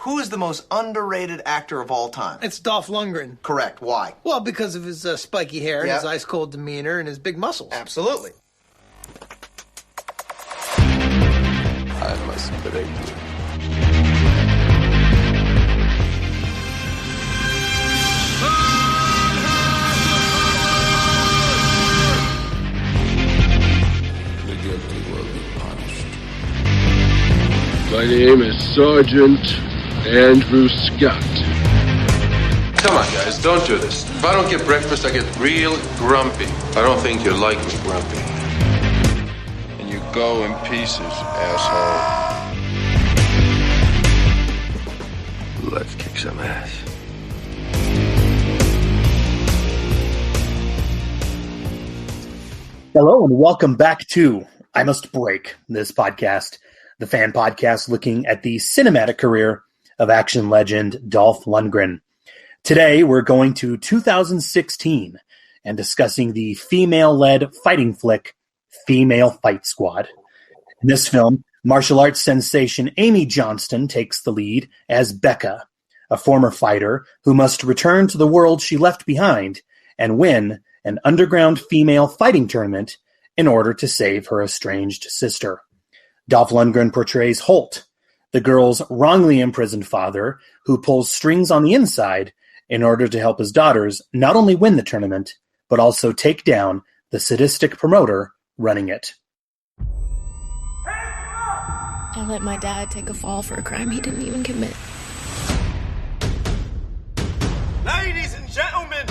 Who is the most underrated actor of all time? It's Dolph Lundgren. Correct. Why? Well, because of his spiky hair, and his ice-cold demeanor, and his big muscles. Absolutely. I must break you. The guilty will be punished. My name is Sergeant Andrew Scott. Come on, guys, don't do this. If I don't get breakfast, I get real grumpy. I don't think you like me grumpy. And you go in pieces, asshole. Let's kick some ass. Hello and welcome back to I Must Break, this podcast, the fan podcast looking at the cinematic career of action legend Dolph Lundgren. Today we're going to 2016 and discussing the female-led fighting flick Female Fight Squad. In this film, martial arts sensation Amy Johnston takes the lead as Becca, a former fighter who must return to the world she left behind and win an underground female fighting tournament in order to save her estranged sister. Dolph Lundgren portrays Holt, the girl's wrongly imprisoned father who pulls strings on the inside in order to help his daughters not only win the tournament, but also take down the sadistic promoter running it. I let my dad take a fall for a crime he didn't even commit. Ladies and gentlemen,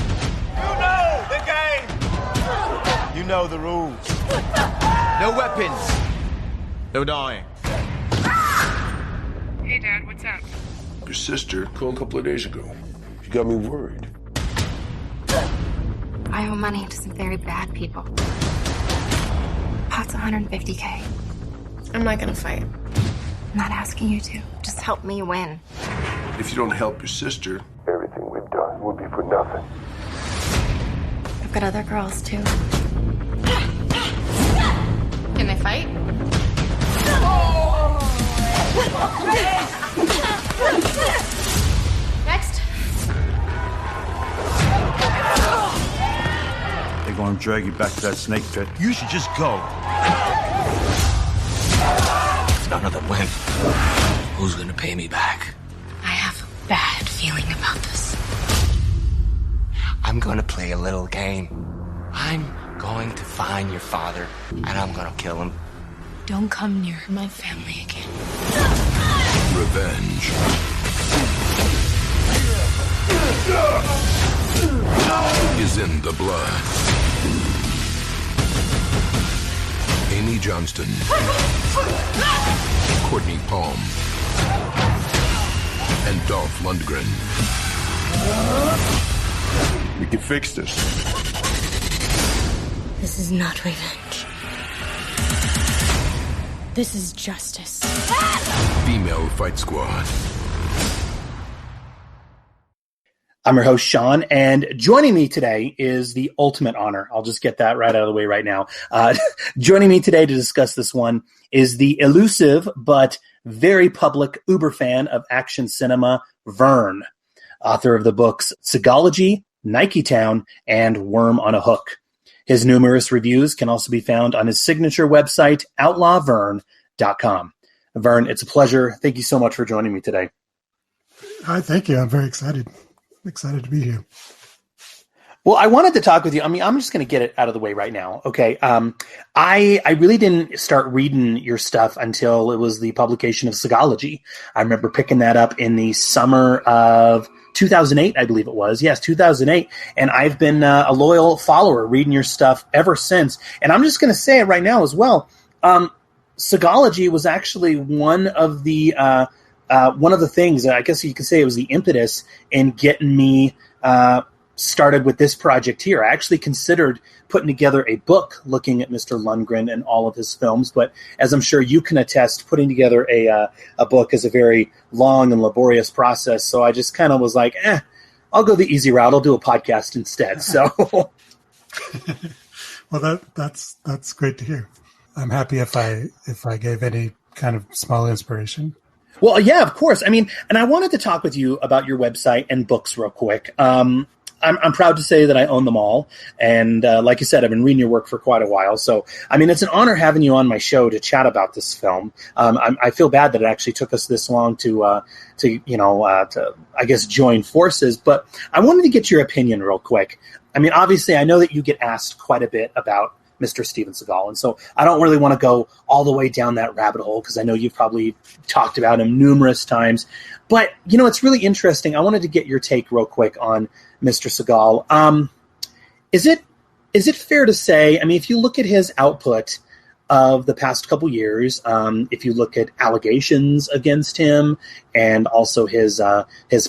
you know the game. You know the rules. No weapons. No dying. Hey, Dad, what's up? Your sister called a couple of days ago. She got me worried. I owe money to some very bad people. Pot's $150K. I'm not gonna fight. I'm not asking you to. Just help me win. If you don't help your sister, everything we've done will be for nothing. I've got other girls, too. Can they fight? Next. They're going to drag you back to that snake pit. You should just go. If none of them win, who's gonna pay me back? I have a bad feeling about this. I'm gonna play a little game. I'm going to find your father, and I'm gonna kill him. Don't come near my family again. Revenge. Is in the blood. Amy Johnston. Courtney Palm. And Dolph Lundgren. We can fix this. This is not revenge. This is justice. Female Fight Squad. I'm your host, Sean, and joining me today is the ultimate honor. I'll just get that right out of the way right now. Joining me today to discuss this one is the elusive but very public uber fan of action cinema, Vern, author of the books Seagalogy, Niketown, and Worm on a Hook. His numerous reviews can also be found on his signature website, outlawvern.com. Vern, it's a pleasure. Thank you so much for joining me today. Hi, thank you. I'm very excited. Excited to be here. Well, I wanted to talk with you. I mean, I'm just going to get it out of the way right now. Okay. I really didn't start reading your stuff until it was the publication of Seagalogy. I remember picking that up in the summer of 2008, I believe it was. Yes, 2008. And I've been a loyal follower reading your stuff ever since. And I'm just going to say it right now as well. Seagalogy was actually one of the things, I guess you could say it was the impetus in getting me started with this project here. I actually considered putting together a book looking at Mr. Lundgren and all of his films, but as I'm sure you can attest, putting together a book is a very long and laborious process, so I just kind of was like, I'll go the easy route. I'll do a podcast instead. So, well, that's great to hear. I'm happy if I gave any kind of small inspiration. Well, yeah, of course. I mean, and I wanted to talk with you about your website and books real quick. I'm proud to say that I own them all. And like you said, I've been reading your work for quite a while. So, I mean, it's an honor having you on my show to chat about this film. I feel bad that it actually took us this long to I guess, join forces. But I wanted to get your opinion real quick. I mean, obviously, I know that you get asked quite a bit about Mr. Steven Seagal. And so I don't really want to go all the way down that rabbit hole because I know you've probably talked about him numerous times. But, it's really interesting. I wanted to get your take real quick on Mr. Seagal. Is it fair to say, I mean, if you look at his output of the past couple years, if you look at allegations against him and also his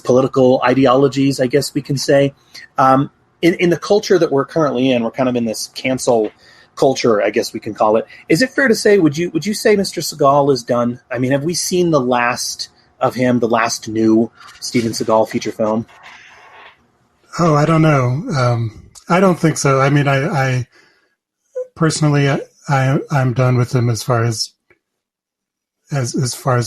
political ideologies, I guess we can say, in the culture that we're currently in, we're kind of in this cancel culture, I guess we can call it. Is it fair to say, would you say Mr. Seagal is done? I mean, have we seen the last of him, the last new Steven Seagal feature film? Oh, I don't know. I don't think so. I mean, I personally, I'm done with him as far as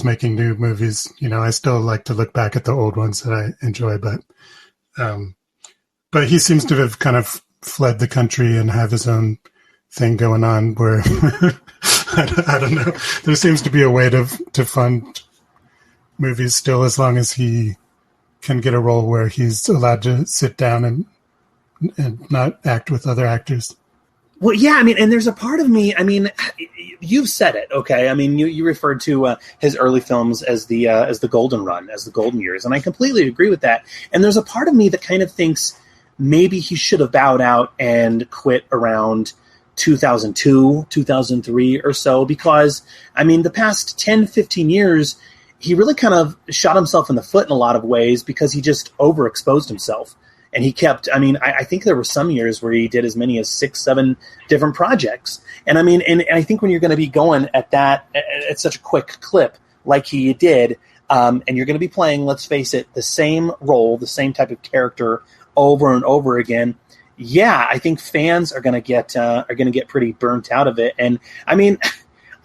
making new movies. I still like to look back at the old ones that I enjoy, but he seems to have kind of fled the country and have his own thing going on where I don't know. There seems to be a way to fund movies still, as long as he can get a role where he's allowed to sit down and not act with other actors. Well, yeah, I mean, and there's a part of me, I mean, you've said it, okay? I mean, you referred to his early films as the golden run, as the golden years, and I completely agree with that. And there's a part of me that kind of thinks maybe he should have bowed out and quit around 2002, 2003 or so, because, I mean, the past 10, 15 years, he really kind of shot himself in the foot in a lot of ways because he just overexposed himself. And he kept, I mean, I think there were some years where he did as many as 6, 7 different projects. And I mean, and I think when you're going to be going at such a quick clip like he did, and you're going to be playing, let's face it, the same role, the same type of character over and over again, yeah, I think fans are going to get pretty burnt out of it. And I mean,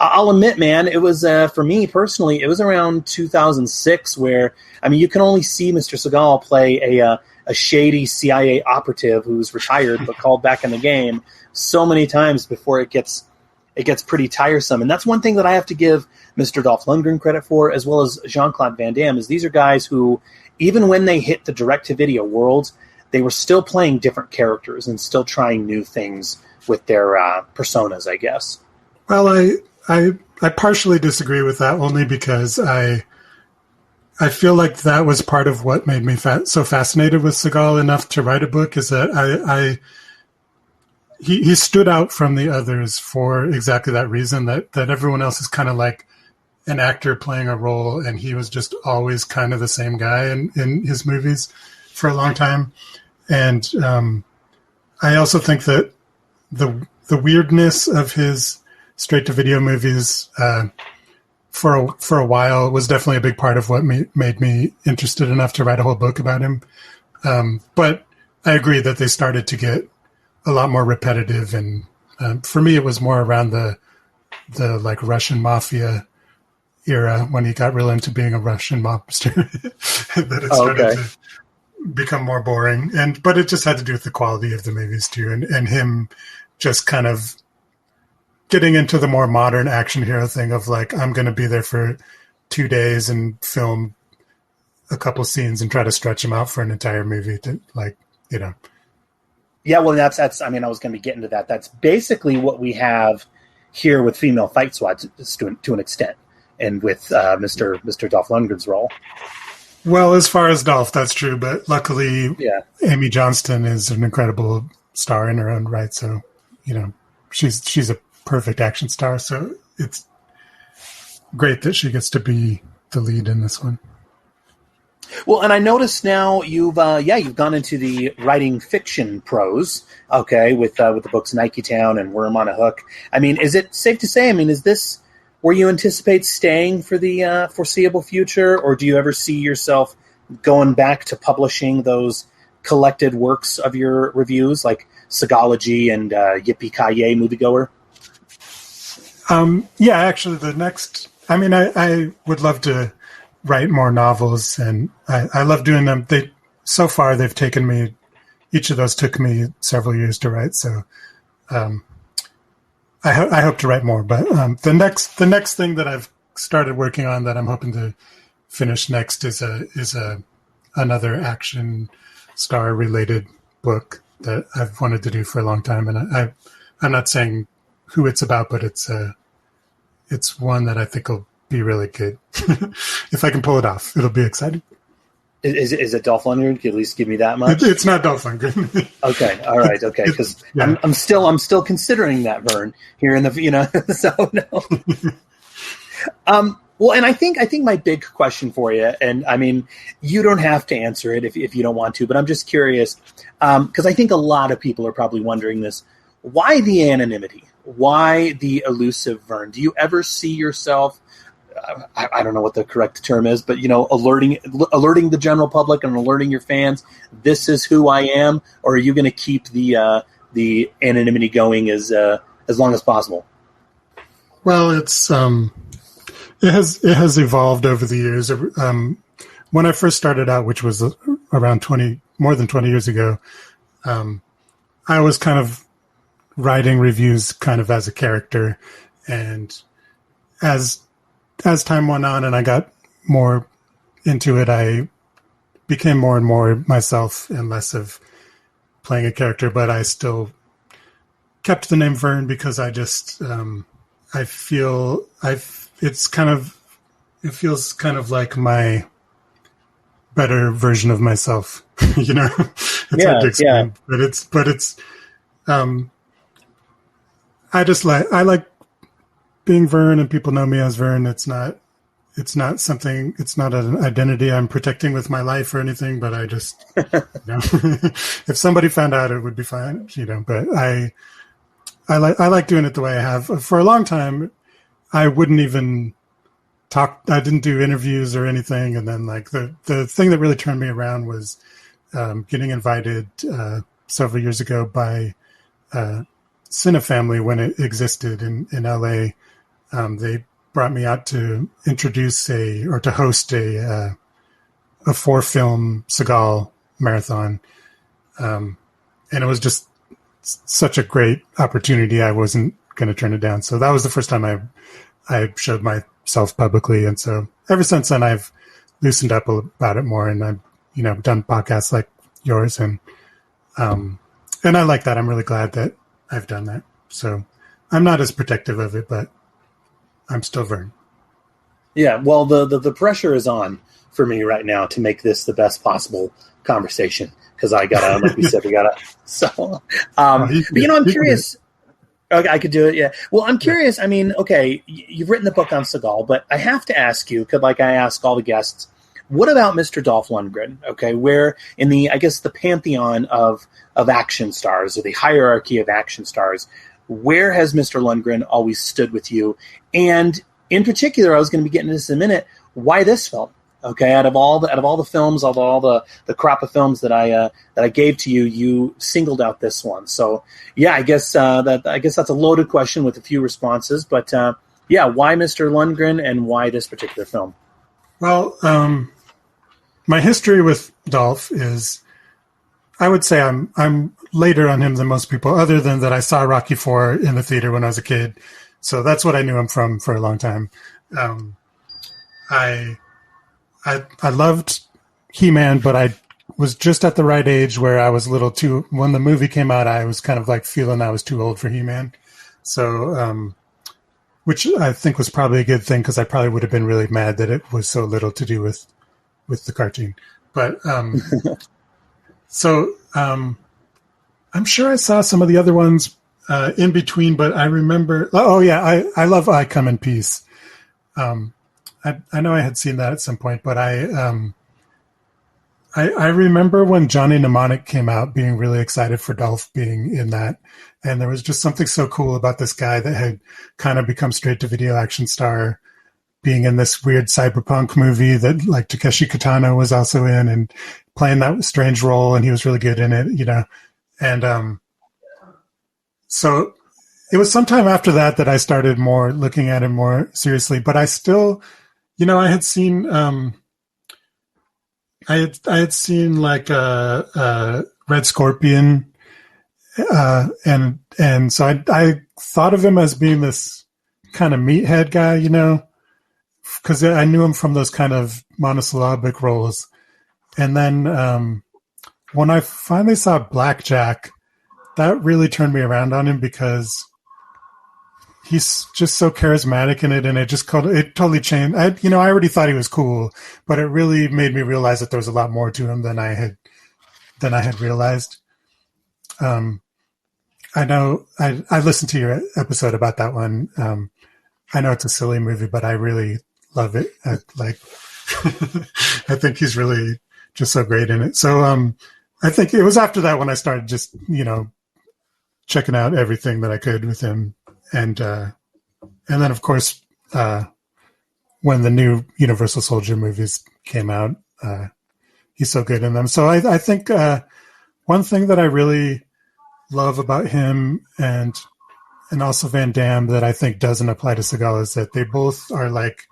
I'll admit, man, it was for me personally, it was around 2006 where, I mean, you can only see Mr. Seagal play a shady CIA operative who's retired but called back in the game so many times before it gets pretty tiresome. And that's one thing that I have to give Mr. Dolph Lundgren credit for, as well as Jean-Claude Van Damme, is these are guys who, even when they hit the direct-to-video world, they were still playing different characters and still trying new things with their personas, I guess. Well, I partially disagree with that, only because I feel like that was part of what made me so fascinated with Seagal enough to write a book, is that he stood out from the others for exactly that reason, that everyone else is kind of like an actor playing a role, and he was just always kind of the same guy in his movies for a long time. And I also think that the weirdness of his straight-to-video movies for a while was definitely a big part of what made me interested enough to write a whole book about him. But I agree that they started to get a lot more repetitive, and for me, it was more around the like Russian mafia era, when he got real into being a Russian mobster, that it started to become more boring. But it just had to do with the quality of the movies too, and him just kind of getting into the more modern action hero thing of like, I'm going to be there for 2 days and film a couple scenes and try to stretch them out for an entire movie to, like, Yeah, well, that's. I mean, I was going to be getting to that. That's basically what we have here with female fight squads to an extent, and with Mr. Dolph Lundgren's role. Well, as far as Dolph, that's true, but luckily, yeah, Amy Johnston is an incredible star in her own right. So, she's a perfect action star. So it's great that she gets to be the lead in this one. Well, and I noticed now you've gone into the writing fiction prose, okay, with the books Niketown and Worm on a Hook. I mean, is it safe to say? I mean, is this where you anticipate staying for the foreseeable future, or do you ever see yourself going back to publishing those collected works of your reviews, like Seagalogy and Yippee-Ki-Yay Moviegoer? Yeah, actually, the next. I mean, I would love to write more novels, and I love doing them. So far they've taken me. Each of those took me several years to write. So I hope to write more. But the next thing that I've started working on that I'm hoping to finish next is another action star related book that I've wanted to do for a long time, and I'm not saying who it's about, but it's one that I think will be really good. If I can pull it off, it'll be exciting. Is it Dolph Lundgren? Can you at least give me that much? It's not Dolph Lundgren. Okay, all right, okay, because yeah. I'm still considering that, Vern, here in the so no. Well, and I think my big question for you, and I mean, you don't have to answer it if you don't want to, but I'm just curious because I think a lot of people are probably wondering this: why the anonymity? Why the elusive Vern? Do you ever see yourself? I don't know what the correct term is, but alerting the general public and alerting your fans, this is who I am, or are you going to keep the anonymity going as long as possible? Well, it's it has evolved over the years. When I first started out, which was around more than 20 years ago, I was kind of writing reviews kind of as a character, and as time went on and I got more into it, I became more and more myself and less of playing a character, but I still kept the name Vern because I just, I feel it feels kind of like my better version of myself, It's hard to explain, but it's, I like being Vern, and people know me as Vern. It's not an identity I'm protecting with my life or anything, but I just, if somebody found out, it would be fine, but I like doing it the way I have. For a long time, I wouldn't even talk. I didn't do interviews or anything. And then like the thing that really turned me around was getting invited several years ago by Cine Family when it existed in LA. They brought me out to introduce to host a 4-film Seagal marathon. And it was just such a great opportunity. I wasn't going to turn it down. So that was the first time I showed myself publicly. And so ever since then, I've loosened up about it more, and I've, done podcasts like yours, and I like that. I'm really glad that I've done that. So I'm not as protective of it, but I'm still Vern. Yeah, well, the pressure is on for me right now to make this the best possible conversation, because I gotta, like we said, we gotta. So, I'm curious. Okay, I could do it. Yeah. Well, I'm curious. I mean, okay, you've written the book on Seagal, but I have to ask you, because like I ask all the guests, what about Mr. Dolph Lundgren? Okay, where in the pantheon of action stars, or the hierarchy of action stars, where has Mr. Lundgren always stood with you? And in particular, I was going to be getting into this in a minute. Why this film? Okay, out of all the films, all the crop of films that I gave to you, you singled out this one. So yeah, I guess that's a loaded question with a few responses. But yeah, why Mr. Lundgren and why this particular film? Well, my history with Dolph is, I would say I'm later on him than most people, other than that I saw Rocky IV in the theater when I was a kid. So that's what I knew him from for a long time. I loved He-Man, but I was just at the right age where I was a little too, when the movie came out, I was kind of like feeling I was too old for He-Man. So, which I think was probably a good thing, because I probably would have been really mad that it was so little to do with the cartoon. But, I'm sure I saw some of the other ones in between, but I remember, I love I Come in Peace. I know I had seen that at some point, but I remember when Johnny Mnemonic came out, being really excited for Dolph being in that. And there was just something so cool about this guy that had kind of become straight-to-video action star, being in this weird cyberpunk movie that like Takeshi Kitano was also in, and playing that strange role, and he was really good in it, And so it was sometime after that I started more looking at him more seriously, but I still I had seen I had seen like Red Scorpion, and so I thought of him as being this kind of meathead guy, because I knew him from those kind of monosyllabic roles. And then when I finally saw Blackjack, that really turned me around on him because he's just so charismatic in it, and it totally changed. I already thought he was cool, but it really made me realize that there was a lot more to him than I had realized. I know I listened to your episode about that one. I know it's a silly movie, but I really love it. I think he's really just so great in it. So I think it was after that when I started just checking out everything that I could with him. And then, of course, when the new Universal Soldier movies came out, he's so good in them. So I think one thing that I really love about him and also Van Damme that I think doesn't apply to Seagal is that they both are like,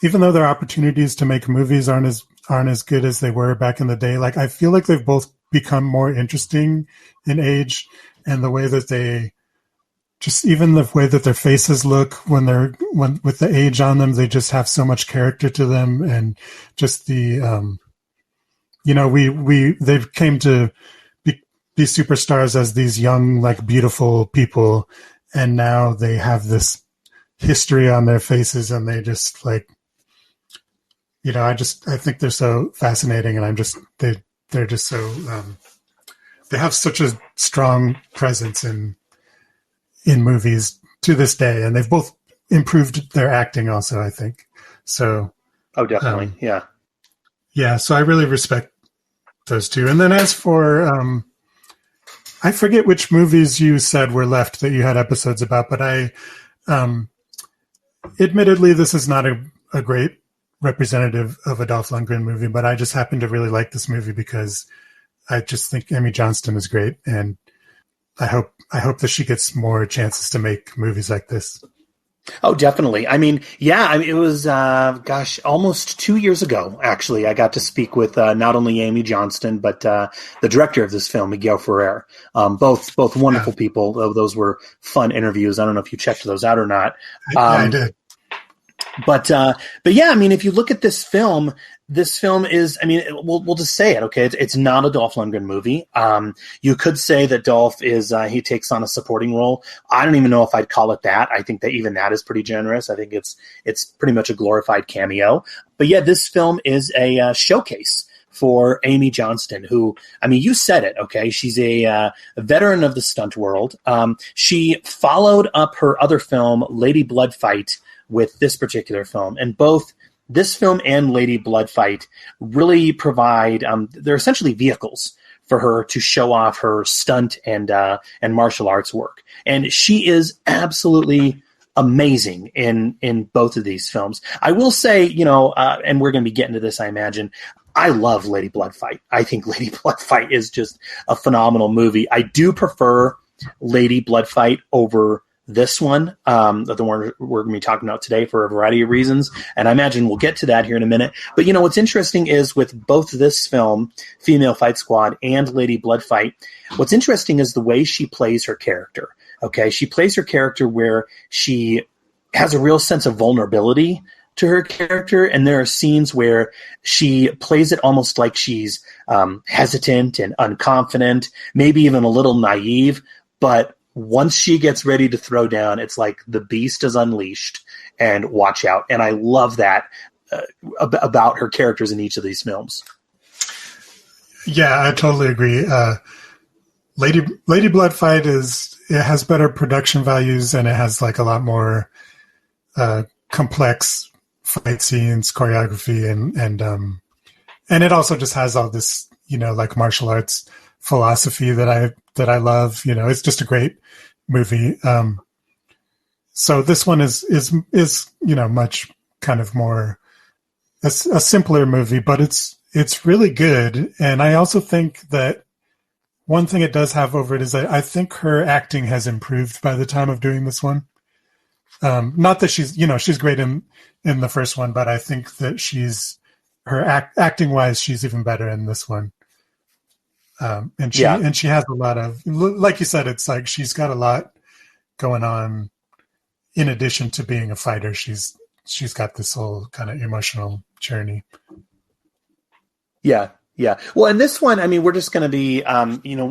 even though their opportunities to make movies aren't as good as they were back in the day, like I feel like they've both become more interesting in age, and the way that they just, even the way that their faces look when with the age on them, they just have so much character to them. And just the, they've came to be superstars as these young, like beautiful people. And now they have this history on their faces, and they just like, I think they're so fascinating, and they're just so, they have such a strong presence in movies to this day, and they've both improved their acting also, I think. So, oh, definitely. Yeah. So I really respect those two. And then as for, I forget which movies you said were left that you had episodes about, but admittedly, this is not a great representative of a Dolph Lundgren movie, but I just happen to really like this movie because I just think Amy Johnston is great, and I hope that she gets more chances to make movies like this. Oh, definitely. It was, almost 2 years ago, actually, I got to speak with not only Amy Johnston, but the director of this film, Miguel Ferrer. Both wonderful people. Those were fun interviews. I don't know if you checked those out or not. I did. But yeah, if you look at this film is, we'll just say it, okay? It's not a Dolph Lundgren movie. You could say that Dolph is, he takes on a supporting role. I don't even know if I'd call it that. I think that even that is pretty generous. I think it's pretty much a glorified cameo. But yeah, this film is a showcase for Amy Johnston, who, you said it, okay? She's a veteran of the stunt world. She followed up her other film, Lady Blood Fight, with this particular film, and both this film and Lady Blood Fight really provide, they're essentially vehicles for her to show off her stunt and martial arts work. And she is absolutely amazing in both of these films. I will say, and we're going to be getting to this, I imagine, I love Lady Blood Fight. I think Lady Blood Fight is just a phenomenal movie. I do prefer Lady Blood Fight over this one, the one we're going to be talking about today, for a variety of reasons. And I imagine we'll get to that here in a minute. But, what's interesting is with both this film, Female Fight Squad, and Lady Blood Fight, what's interesting is the way she plays her character. Okay. She plays her character where she has a real sense of vulnerability to her character. And there are scenes where she plays it almost like she's hesitant and unconfident, maybe even a little naive, but once she gets ready to throw down, it's like the beast is unleashed, and watch out. And I love that about her characters in each of these films. Yeah, I totally agree. Lady Blood Fight has better production values, and it has like a lot more complex fight scenes, choreography, and it also just has all this, like martial arts philosophy that I love. It's just a great movie. So this one is much kind of more a simpler movie, but it's really good. And I also think that one thing it does have over it is that I think her acting has improved by the time of doing this one. Not that she's great in the first one, but I think that acting wise, she's even better in this one. And she has a lot of, like you said, it's like she's got a lot going on. In addition to being a fighter, she's got this whole kind of emotional journey. Yeah. Well, in this one, I mean, we're just going to be,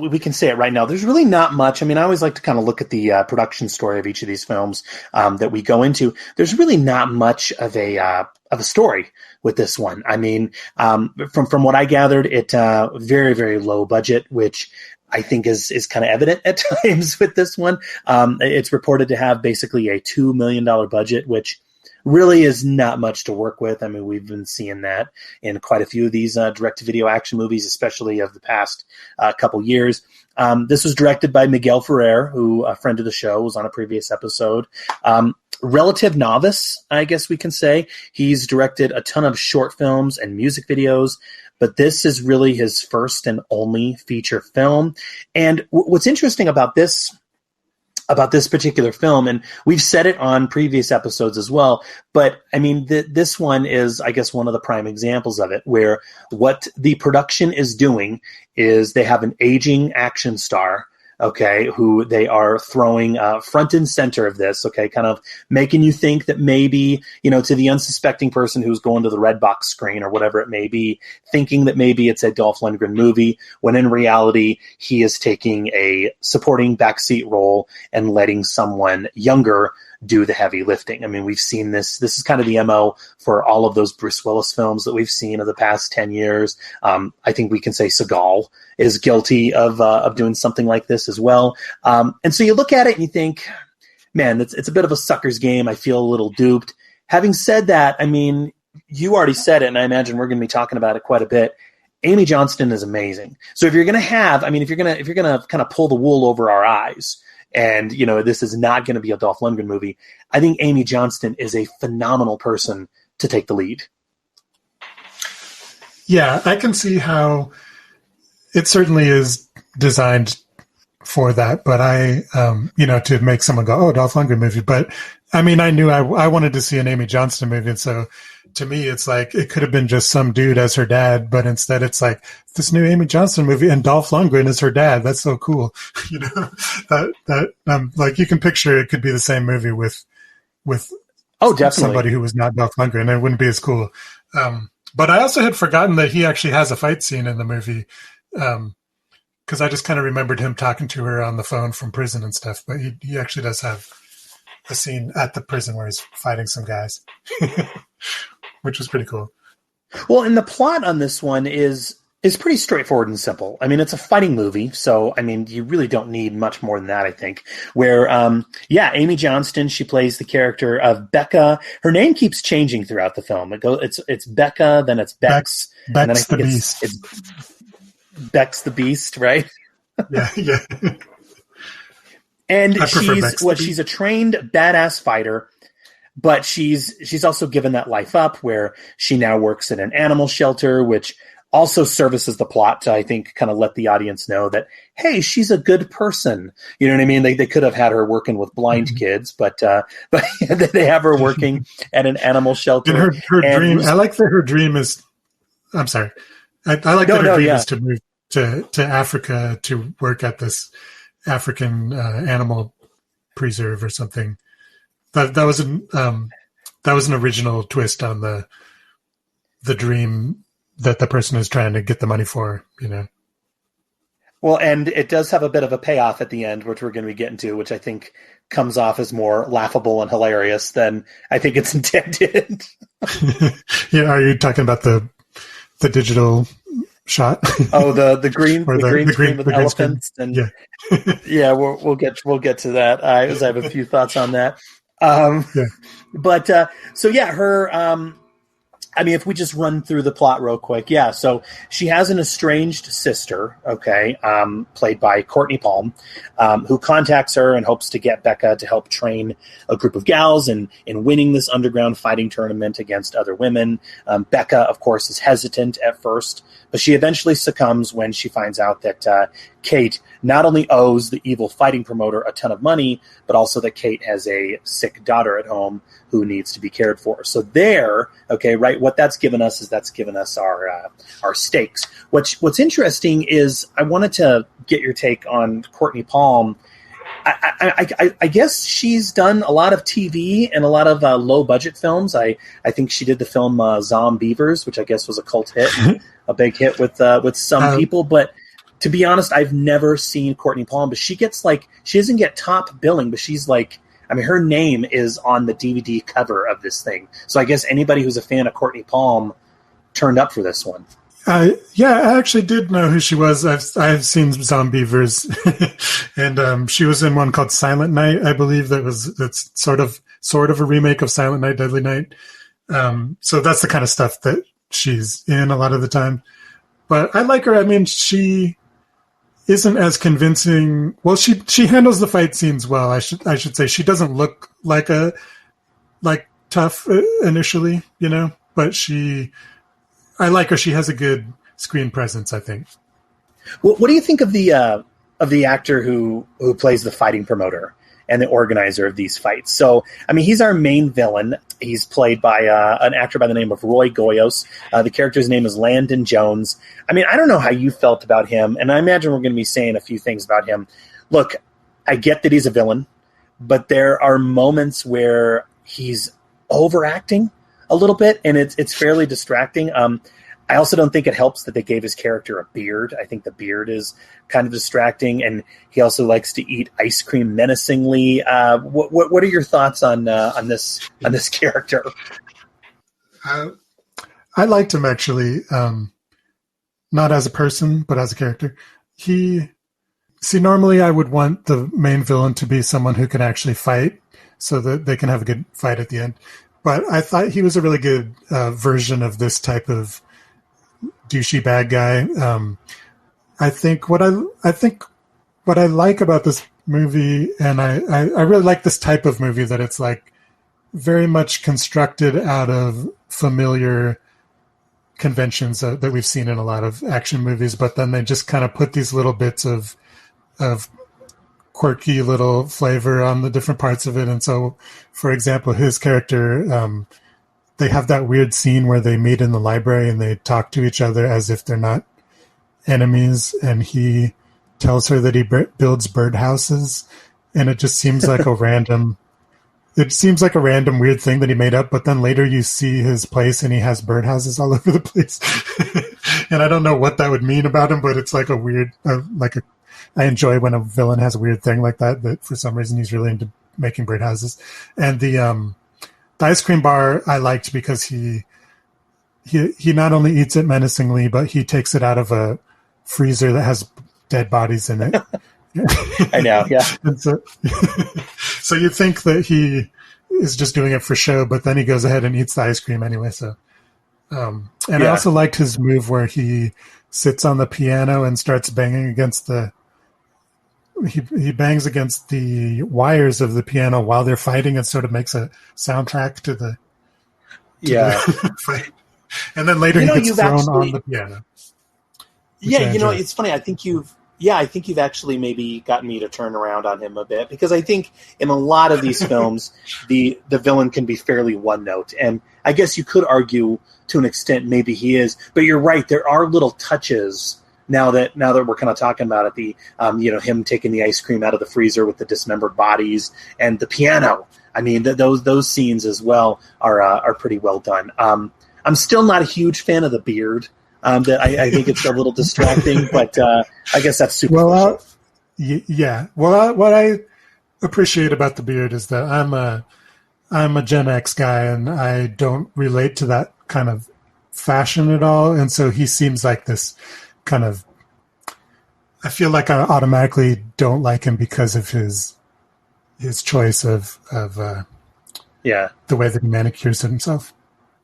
we can say it right now. There's really not much. I mean, I always like to kind of look at the production story of each of these films that we go into. There's really not much of a story with this one. I mean, from what I gathered, it very, very low budget, which I think is kind of evident at times with this one. It's reported to have basically a $2 million budget, which really is not much to work with. I mean, we've been seeing that in quite a few of these direct-to-video action movies, especially of the past couple years. This was directed by Miguel Ferrer, who, a friend of the show, was on a previous episode. Relative novice, I guess we can say. He's directed a ton of short films and music videos, but this is really his first and only feature film. And what's interesting about this particular film, and we've said it on previous episodes as well, but I mean, this one is, I guess, one of the prime examples of it, where what the production is doing is they have an aging action star, okay, who they are throwing front and center of this, okay, kind of making you think that maybe, to the unsuspecting person who's going to the red box screen or whatever it may be, thinking that maybe it's a Dolph Lundgren movie, when in reality, he is taking a supporting backseat role and letting someone younger do the heavy lifting. I mean, we've seen this. This is kind of the MO for all of those Bruce Willis films that we've seen of the past 10 years. I think we can say Seagal is guilty of doing something like this as well. And so you look at it and you think, man, it's a bit of a sucker's game. I feel a little duped. Having said that, I mean, you already said it, and I imagine we're going to be talking about it quite a bit. Amy Johnston is amazing. So if you're going to kind of pull the wool over our eyes, and, this is not going to be a Dolph Lundgren movie, I think Amy Johnston is a phenomenal person to take the lead. Yeah, I can see how it certainly is designed for that, but to make someone go, oh, Dolph Lundgren movie. But I mean, I knew I wanted to see an Amy Johnston movie. And so to me, it's like, it could have been just some dude as her dad, but instead it's like this new Amy Johnston movie and Dolph Lundgren is her dad. That's so cool. Like you can picture it could be the same movie with definitely somebody who was not Dolph Lundgren. It wouldn't be as cool. But I also had forgotten that he actually has a fight scene in the movie. Because I just kind of remembered him talking to her on the phone from prison and stuff, but he actually does have a scene at the prison where he's fighting some guys, which was pretty cool. Well, and the plot on this one is pretty straightforward and simple. I mean, it's a fighting movie, so, I mean, you really don't need much more than that, I think. Where, Amy Johnston, she plays the character of Becca. Her name keeps changing throughout the film. It's Becca, then it's Bex. Bex the Beast. It's Bex the Beast, right? Yeah. And she's a trained badass fighter, but she's also given that life up where she now works in an animal shelter, which also services the plot to, I think, kind of let the audience know that, hey, she's a good person. You know what I mean? They could have had her working with blind kids, but they have her working at an animal shelter. And her dream, I like that her dream is, I'm sorry. I like that her dream is to move to Africa to work at this African animal preserve or something. That was an original twist on the dream that the person is trying to get the money for, Well, and it does have a bit of a payoff at the end, which we're going to be getting to, which I think comes off as more laughable and hilarious than I think it's intended. Yeah, are you talking about the digital shot? Oh, the green screen with elephants, and yeah, we'll get to that. I have a few thoughts on that. But her. I mean, if we just run through the plot real quick, so she has an estranged sister, played by Courtney Palm, who contacts her and hopes to get Becca to help train a group of gals in winning this underground fighting tournament against other women. Becca, of course, is hesitant at first, but she eventually succumbs when she finds out that Kate not only owes the evil fighting promoter a ton of money, but also that Kate has a sick daughter at home who needs to be cared for. So there, okay, right, what that's given us is that's given us our stakes. What's interesting is I wanted to get your take on Courtney Palm. I guess she's done a lot of TV and a lot of low-budget films. I think she did the film Zombievers, which I guess was a cult hit, a big hit with some people. But to be honest, I've never seen Courtney Palm. But she doesn't get top billing, but she's like, I mean, her name is on the DVD cover of this thing. So I guess anybody who's a fan of Courtney Palm turned up for this one. Yeah, I actually did know who she was. I've seen Zombievers, and she was in one called Silent Night, I believe. That's sort of a remake of Silent Night, Deadly Night. So that's the kind of stuff that she's in a lot of the time. But I like her. I mean, she isn't as convincing. Well, she handles the fight scenes well. I should say she doesn't look like tough initially, but I like her. She has a good screen presence, I think. What do you think of the actor who plays the fighting promoter and the organizer of these fights? So, I mean, he's our main villain. He's played by an actor by the name of Roy Goyos. The character's name is Landon Jones. I mean, I don't know how you felt about him, and I imagine we're going to be saying a few things about him. Look, I get that he's a villain, but there are moments where he's overacting a little bit, and it's fairly distracting. I also don't think it helps that they gave his character a beard. I think the beard is kind of distracting, and he also likes to eat ice cream menacingly. What are your thoughts on this character? I liked him actually, not as a person, but as a character. Normally I would want the main villain to be someone who can actually fight, so that they can have a good fight at the end. But I thought he was a really good version of this type of douchey bad guy. I think what I like about this movie, and I really like this type of movie, that it's like very much constructed out of familiar conventions that we've seen in a lot of action movies, but then they just kind of put these little bits of quirky little flavor on the different parts of it. And so, for example, his character, they have that weird scene where they meet in the library and they talk to each other as if they're not enemies. And he tells her that he builds birdhouses, and it just seems like a random weird thing that he made up. But then later you see his place and he has birdhouses all over the place. And I don't know what that would mean about him, but it's like a weird, I enjoy when a villain has a weird thing like that for some reason he's really into making birdhouses. And the ice cream bar I liked because he not only eats it menacingly, but he takes it out of a freezer that has dead bodies in it. I know, yeah. And so you think that he is just doing it for show, but then he goes ahead and eats the ice cream anyway. So, I also liked his move where he sits on the piano and starts banging against he bangs against the wires of the piano while they're fighting, and sort of makes a soundtrack to the fight. And then later he gets thrown on the piano. Yeah, it's funny. I think you've actually maybe gotten me to turn around on him a bit, because I think in a lot of these films, the villain can be fairly one note, and I guess you could argue to an extent maybe he is. But you're right. There are little touches. Now that we're kind of talking about it, the him taking the ice cream out of the freezer with the dismembered bodies and the piano. I mean, those scenes as well are pretty well done. I'm still not a huge fan of the beard. That I think it's a little distracting, but I guess that's superficial. Yeah. Well, what I appreciate about the beard is that I'm a Gen X guy, and I don't relate to that kind of fashion at all. And so he seems like this kind of, I feel like I automatically don't like him because of his choice of the way that he manicures himself.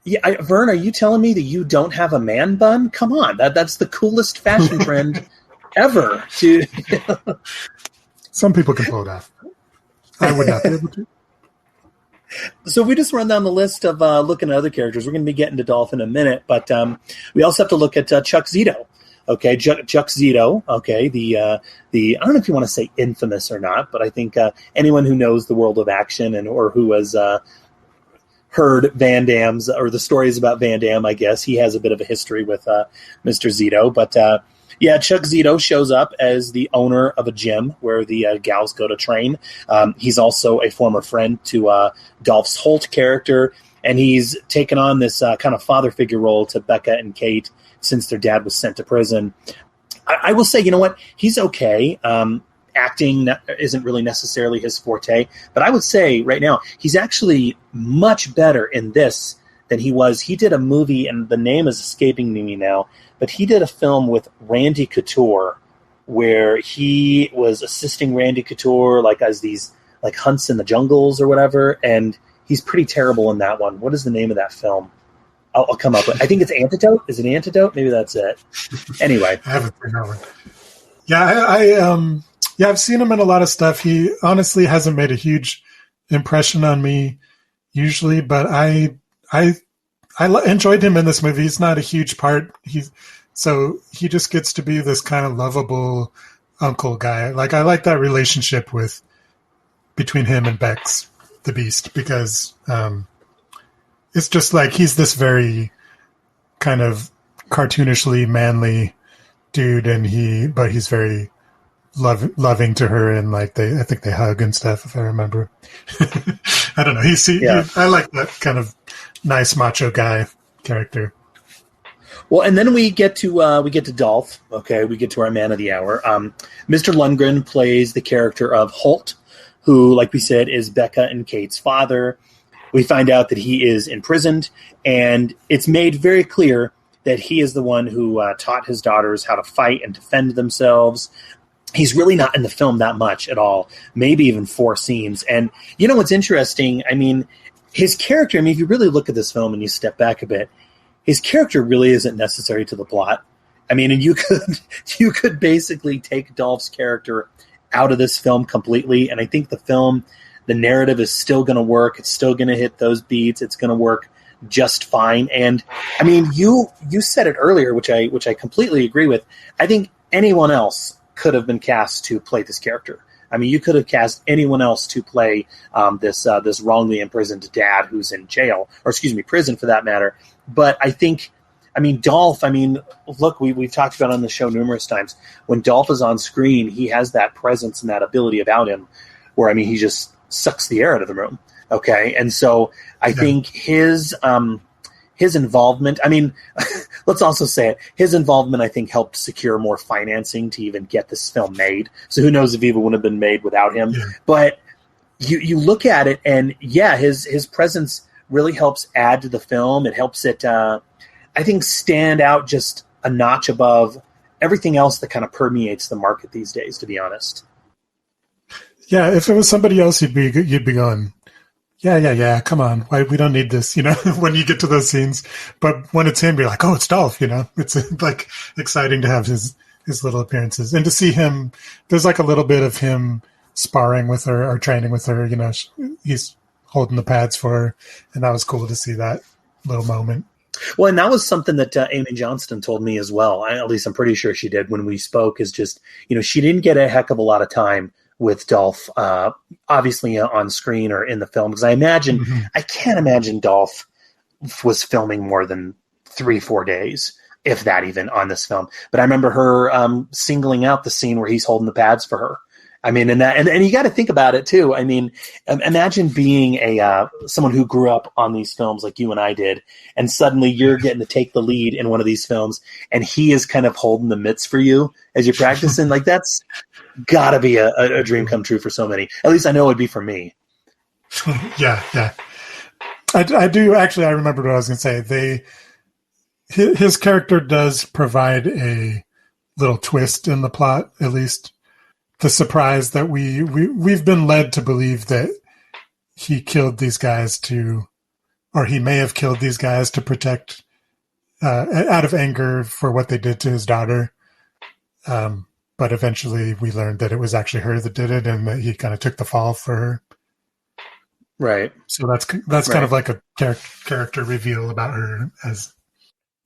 Yeah, Vern, are you telling me that you don't have a man bun? Come on, that's the coolest fashion trend ever. Some people can pull it off. I would not be able to. So we just run down the list of looking at other characters. We're going to be getting to Dolph in a minute, but we also have to look at Chuck Zito. Okay, Chuck Zito. Okay, the I don't know if you want to say infamous or not, but I think anyone who knows the world of action or who has heard Van Damme's or the stories about Van Damme, I guess he has a bit of a history with Mr. Zito. But yeah, Chuck Zito shows up as the owner of a gym where the gals go to train. He's also a former friend to Dolph's Holt character, and he's taken on this kind of father figure role to Becca and Kate since their dad was sent to prison. I will say, you know what? He's okay. Acting isn't really necessarily his forte, but I would say right now he's actually much better in this than he was. He did a movie, and the name is escaping me now, but he did a film with Randy Couture where he was assisting Randy Couture like as these like hunts in the jungles or whatever, and he's pretty terrible in that one. What is the name of that film? I'll come up with. I think it's Antidote. Is it Antidote? Maybe that's it. Anyway, I haven't seen that one. Yeah, I've seen him in a lot of stuff. He honestly hasn't made a huge impression on me usually, but I enjoyed him in this movie. He's not a huge part. So he just gets to be this kind of lovable uncle guy. Like I like that relationship between him and Bex the Beast because it's just like he's this very kind of cartoonishly manly dude, but he's very loving to her, and like I think they hug and stuff if I remember. I don't know. I like that kind of nice macho guy character. Well, and then we get to Dolph. Okay, we get to our man of the hour. Mr. Lundgren plays the character of Holt, who, like we said, is Becca and Kate's father. We find out that he is imprisoned, and it's made very clear that he is the one who taught his daughters how to fight and defend themselves. He's really not in the film that much at all, maybe even 4 scenes. And you know what's interesting? I mean, his character, if you really look at this film and you step back a bit, his character really isn't necessary to the plot. I mean, and you could basically take Dolph's character out of this film completely, and I think the narrative is still going to work. It's still going to hit those beats. It's going to work just fine. And I mean, you said it earlier, which I completely agree with. I think anyone else could have been cast to play this character. I mean, you could have cast anyone else to play this wrongly imprisoned dad who's in jail, or prison for that matter. But I think, Dolph, look, we've talked about it on the show numerous times. When Dolph is on screen, he has that presence and that ability about him where, he just sucks the air out of the room. Okay. And so I think his involvement, let's also say it, his involvement, I think, helped secure more financing to even get this film made. So who knows if it would have been made without him. Yeah. But you look at it, and yeah, his presence really helps add to the film. It helps it, I think, stand out just a notch above everything else that kind of permeates the market these days, to be honest. Yeah, if it was somebody else, you'd be going, yeah, come on. Why, we don't need this, when you get to those scenes. But when it's him, you're like, oh, it's Dolph, It's like exciting to have his little appearances. And to see him, there's like a little bit of him sparring with her or training with her, he's holding the pads for her. And that was cool to see that little moment. Well, and that was something that Amy Johnston told me as well. At least I'm pretty sure she did when we spoke, is just, she didn't get a heck of a lot of time with Dolph, obviously on screen or in the film, because I can't imagine Dolph was filming more than 3-4 days, if that even, on this film. But I remember her singling out the scene where he's holding the pads for her. And you got to think about it too. Imagine being someone who grew up on these films like you and I did, and suddenly you're getting to take the lead in one of these films, and he is kind of holding the mitts for you as you're practicing. Like, that's gotta be a dream come true for so many. At least I know it'd be for me. Yeah. I do actually. I remembered what I was going to say. His character does provide a little twist in the plot, at least. The surprise that we've been led to believe that he killed these guys or he may have killed these guys to protect, out of anger for what they did to his daughter. But eventually we learned that it was actually her that did it, and that he kind of took the fall for her. Right. So that's kind of like a character reveal about her as.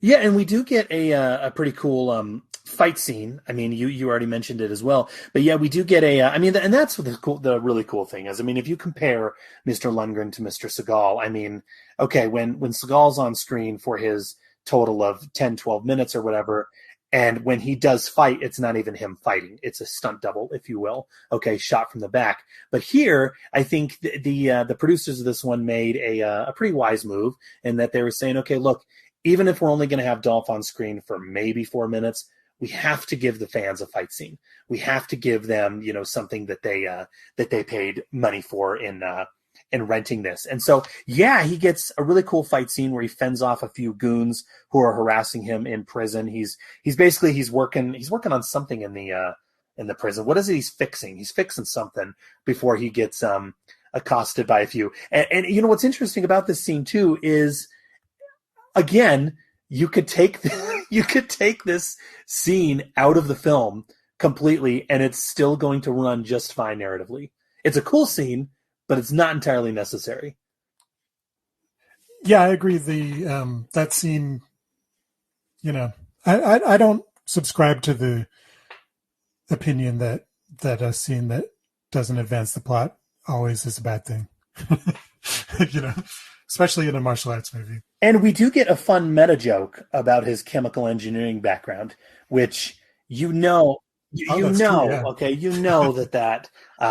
Yeah, and we do get a pretty cool fight scene. I mean, you already mentioned it as well, but yeah, we do get I mean, and that's what the really cool thing is. I mean, if you compare Mr. Lundgren to Mr. Seagal, I mean, okay, when Seagal's on screen for his total of 10, 12 minutes or whatever, and when he does fight, it's not even him fighting. It's a stunt double, if you will. Okay, shot from the back. But here, I think the producers of this one made a pretty wise move in that they were saying, okay, look, even if we're only going to have Dolph on screen for maybe 4 minutes, we have to give the fans a fight scene. We have to give them, something that they paid money for in renting this. And so, yeah, he gets a really cool fight scene where he fends off a few goons who are harassing him in prison. He's working on something in the prison. What is it he's fixing? He's fixing something before he gets accosted by a few. And what's interesting about this scene too is, again, you could take this scene out of the film completely and it's still going to run just fine narratively. It's a cool scene, but it's not entirely necessary. Yeah, I agree. That scene, I don't subscribe to the opinion that a scene that doesn't advance the plot always is a bad thing. Especially in a martial arts movie. And we do get a fun meta joke about his chemical engineering background, which okay,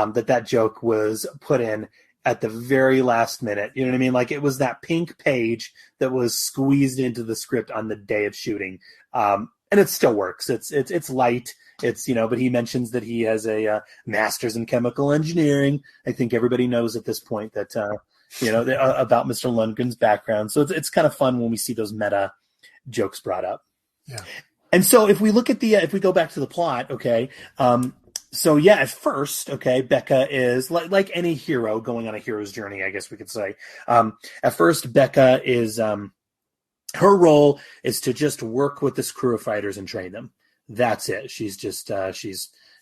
that joke was put in at the very last minute. You know what I mean? Like, it was that pink page that was squeezed into the script on the day of shooting. And it still works. It's light. But he mentions that he has a master's in chemical engineering. I think everybody knows at this point that, about Mr. Lundgren's background. So it's kind of fun when we see those meta jokes brought up. Yeah. And so if we look at if we go back to the plot, okay. At first, okay, Becca is like any hero going on a hero's journey, I guess we could say. At first, Becca is, her role is to just work with this crew of fighters and train them. That's it. She's just,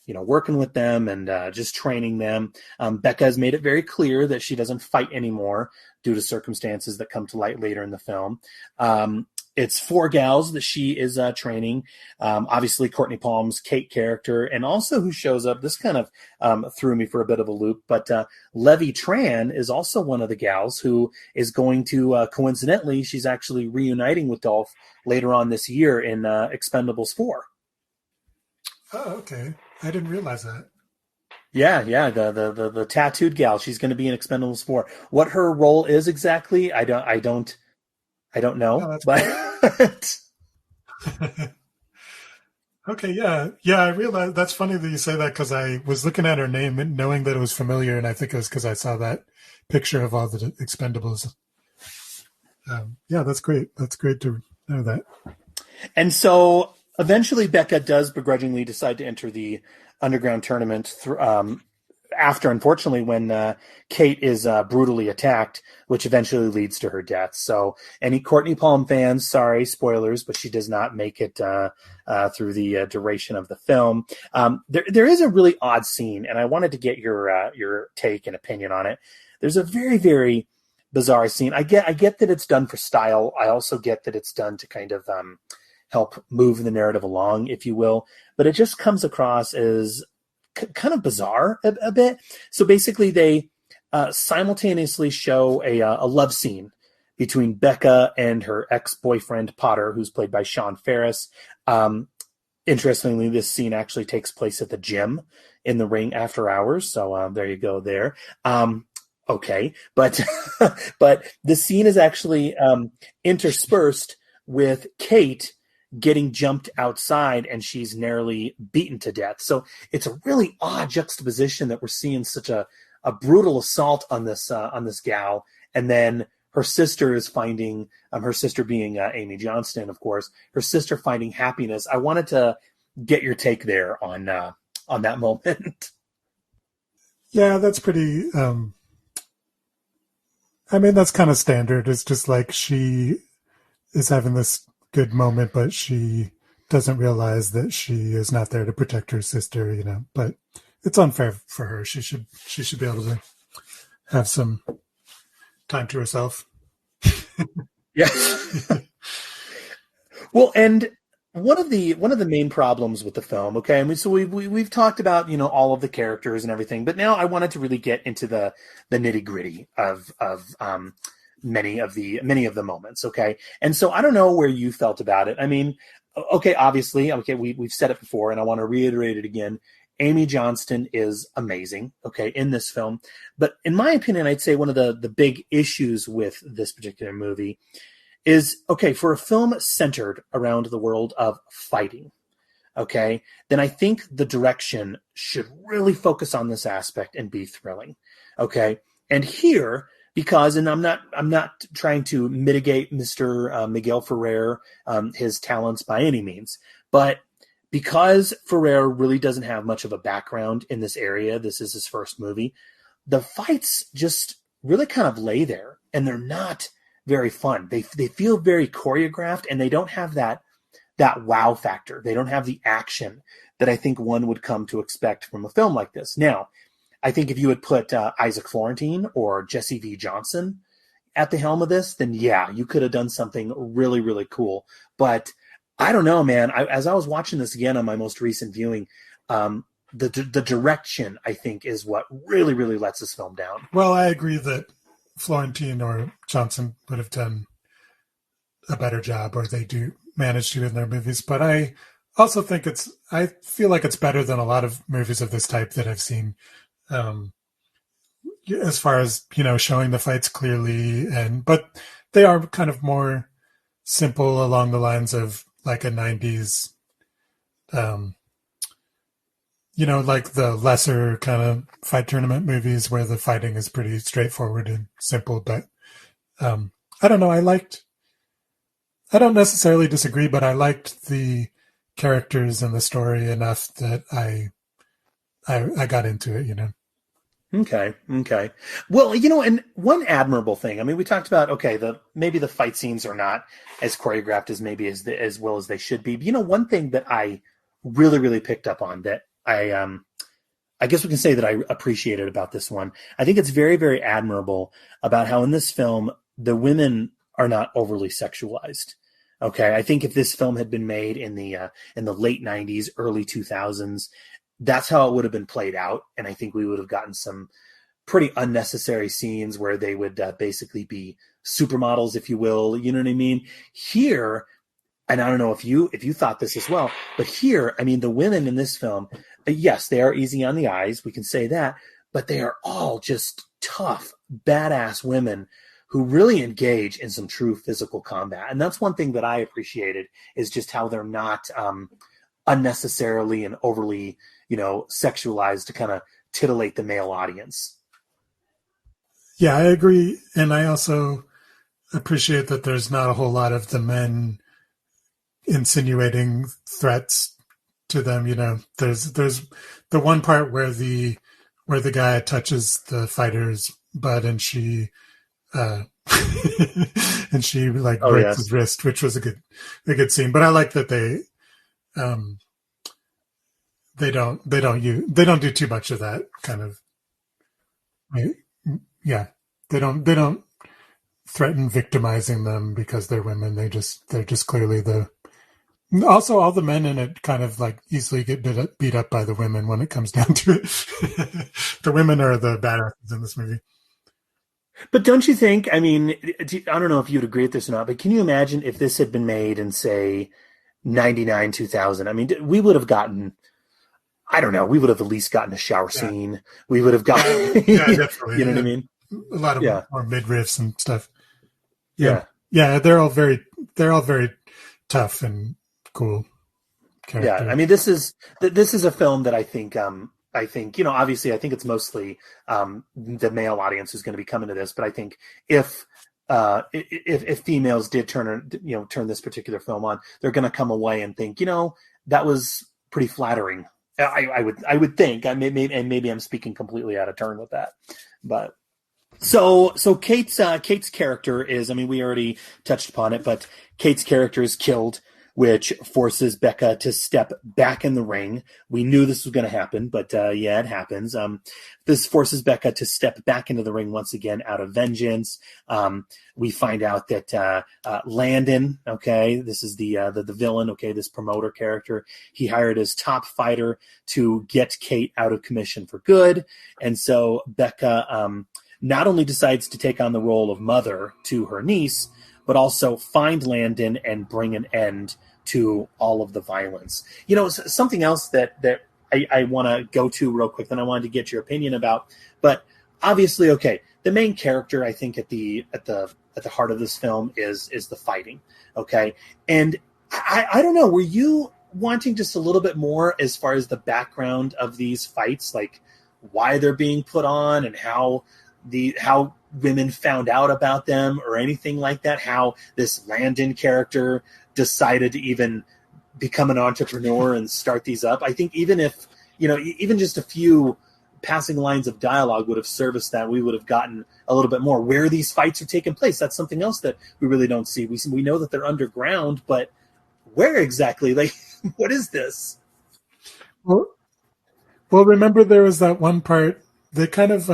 working with them and just training them. Becca has made it very clear that she doesn't fight anymore due to circumstances that come to light later in the film. It's 4 gals that she is training. Obviously, Courtney Palm's Kate character, and also who shows up. This kind of threw me for a bit of a loop, but Levy Tran is also one of the gals who is going to, coincidentally, she's actually reuniting with Dolph later on this year in Expendables 4. Oh, okay. I didn't realize that. Yeah, the tattooed gal. She's going to be in Expendables 4. What her role is exactly, I don't know. Oh, but okay, yeah. I realized that's funny that you say that because I was looking at her name and knowing that it was familiar, and I think it was because I saw that picture of all the Expendables. That's great. That's great to know that. And so eventually, Becca does begrudgingly decide to enter the underground tournament after, unfortunately, when Kate is brutally attacked, which eventually leads to her death. So any Courtney Palm fans, sorry, spoilers, but she does not make it through the duration of the film. There is a really odd scene, and I wanted to get your take and opinion on it. There's a very, very bizarre scene. I get that it's done for style. I also get that it's done to kind of help move the narrative along, if you will. But it just comes across as kind of bizarre a bit. So basically they simultaneously show a love scene between Becca and her ex-boyfriend Potter, who's played by Sean Ferris. Interestingly, this scene actually takes place at the gym in the ring after hours. So there you go there. Okay. But the scene is actually interspersed with Kate getting jumped outside and she's nearly beaten to death. So it's a really odd juxtaposition that we're seeing such a brutal assault on this gal. And then her sister is finding, her sister being Amy Johnston, of course, her sister finding happiness. I wanted to get your take there on that moment. Yeah, that's pretty, that's kind of standard. It's just like she is having this good moment, but she doesn't realize that she is not there to protect her sister, but it's unfair for her. She should be able to have some time to herself. Yeah. Well, and one of the main problems with the film, okay, I mean, so we've talked about, all of the characters and everything, but now I wanted to really get into the nitty gritty of many of the moments, okay, and so I don't know where you felt about it. I mean, okay, obviously, okay, we've said it before, and I want to reiterate it again. Amy Johnston is amazing, okay, in this film, but in my opinion, I'd say one of the big issues with this particular movie is, okay, for a film centered around the world of fighting, okay, then I think the direction should really focus on this aspect and be thrilling, okay? And here, because, and I'm not trying to mitigate Mr. Miguel Ferrer, his talents by any means, but because Ferrer really doesn't have much of a background in this area, this is his first movie, the fights just really kind of lay there, and they're not very fun. They feel very choreographed, and they don't have that wow factor. They don't have the action that I think one would come to expect from a film like this. Now, I think if you had put Isaac Florentine or Jesse V. Johnson at the helm of this, then yeah, you could have done something really, really cool. But I don't know, man. As I was watching this again on my most recent viewing, the direction, I think, is what really, really lets this film down. Well, I agree that Florentine or Johnson would have done a better job, or they do manage to in their movies. But I also think I feel like it's better than a lot of movies of this type that I've seen, as far as, showing the fights clearly. But they are kind of more simple along the lines of like a 90s, like the lesser kind of fight tournament movies where the fighting is pretty straightforward and simple. But I don't know. I don't necessarily disagree, but I liked the characters and the story enough that I got into it, Okay. Well, and one admirable thing, I mean, we talked about, okay, maybe the fight scenes are not as choreographed as maybe as well as they should be. But, one thing that I really, really picked up on that I guess we can say that I appreciated about this one. I think it's very, very admirable about how in this film, the women are not overly sexualized. Okay. I think if this film had been made in the late 90s, early 2000s, that's how it would have been played out. And I think we would have gotten some pretty unnecessary scenes where they would basically be supermodels, if you will. You know what I mean? Here, and I don't know if you thought this as well, but here, I mean, the women in this film, yes, they are easy on the eyes. We can say that, but they are all just tough, badass women who really engage in some true physical combat. And that's one thing that I appreciated, is just how they're not unnecessarily and overly, sexualized to kind of titillate the male audience. Yeah, I agree. And I also appreciate that there's not a whole lot of the men insinuating threats to them. There's the one part where the guy touches the fighter's butt and she and she breaks his wrist, which was a good scene. But I like that they don't do too much of that kind of. Yeah, they don't threaten victimizing them because they're women. They're just clearly also all the men in it kind of like easily get beat up by the women when it comes down to it. The women are the badasses in this movie. But don't you think, I mean, I don't know if you'd agree with this or not, but can you imagine if this had been made in, say, 99, 2000? I mean, we would have gotten, I don't know, we would have at least gotten a shower scene. We would have gotten, definitely. You know what I mean? A lot of more midriffs and stuff. Yeah. Yeah, they're all very tough and cool characters. Yeah, I mean, this is a film that I think, obviously, I think it's mostly the male audience who's going to be coming to this. But I think if females did turn this particular film on, they're going to come away and think, that was pretty flattering. I would think. Maybe I'm speaking completely out of turn with that, but. So Kate's character is, I mean, we already touched upon it, but Kate's character is killed which forces Becca to step back in the ring. We knew this was going to happen, but it happens. This forces Becca to step back into the ring once again out of vengeance. We find out that Landon, okay, this is the villain, okay, this promoter character, he hired his top fighter to get Kate out of commission for good. And so Becca not only decides to take on the role of mother to her niece, but also find Landon and bring an end to all of the violence. You know, something else that I want to go to real quick that I wanted to get your opinion about. But obviously, okay, the main character, I think, at the heart of this film is the fighting. Okay, and I don't know, were you wanting just a little bit more as far as the background of these fights, like why they're being put on and how women found out about them or anything like that, how this Landon character decided to even become an entrepreneur and start these up? I think even if, you know, even just a few passing lines of dialogue would have serviced that, we would have gotten a little bit more where these fights are taking place. That's something else that we really don't see. We know that they're underground, but where exactly? Like, what is this? Well, remember there was that one part, they kind of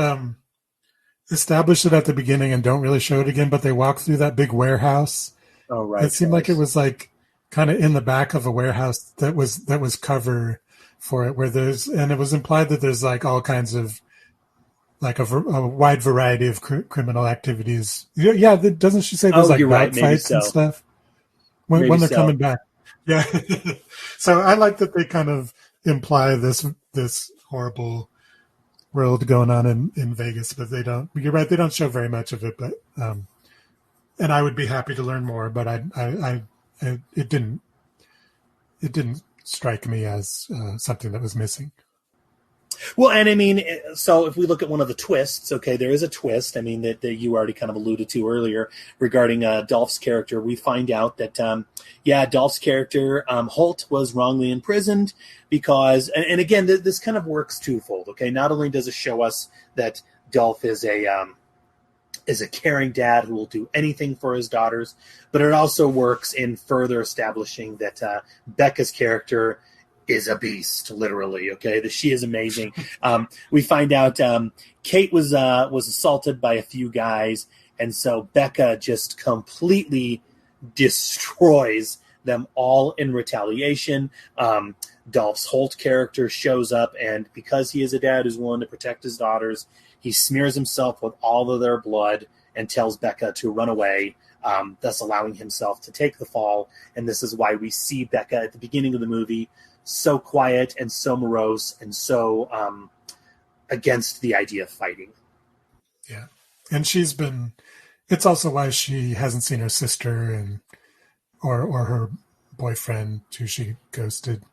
establish it at the beginning and don't really show it again, but they walk through that big warehouse. Oh, right. It seemed like it was like kind of in the back of a warehouse that was cover for it, and it was implied that there's like all kinds of like a wide variety of criminal activities. Yeah, doesn't she say there's like dog fights and stuff when they're coming back? Yeah. So I like that they kind of imply this horrible world going on in Vegas, but they don't. You're right; they don't show very much of it. But and I would be happy to learn more, but it didn't strike me as something that was missing. Well, and I mean, so if we look at one of the twists, okay, there is a twist. I mean, that you already kind of alluded to earlier regarding Dolph's character. We find out that, Dolph's character, Holt, was wrongly imprisoned because, and again, this kind of works twofold, okay? Not only does it show us that Dolph is a caring dad who will do anything for his daughters, but it also works in further establishing that Becca's character is a beast, literally. Okay, that she is amazing. We find out Kate was assaulted by a few guys, and so Becca just completely destroys them all in retaliation. Dolph's Holt character shows up, and because he is a dad who's willing to protect his daughters, he smears himself with all of their blood and tells Becca to run away, thus allowing himself to take the fall. And this is why we see Becca at the beginning of the movie so quiet and so morose and so against the idea of fighting. Yeah. And it's also why she hasn't seen her sister and or her boyfriend who she ghosted.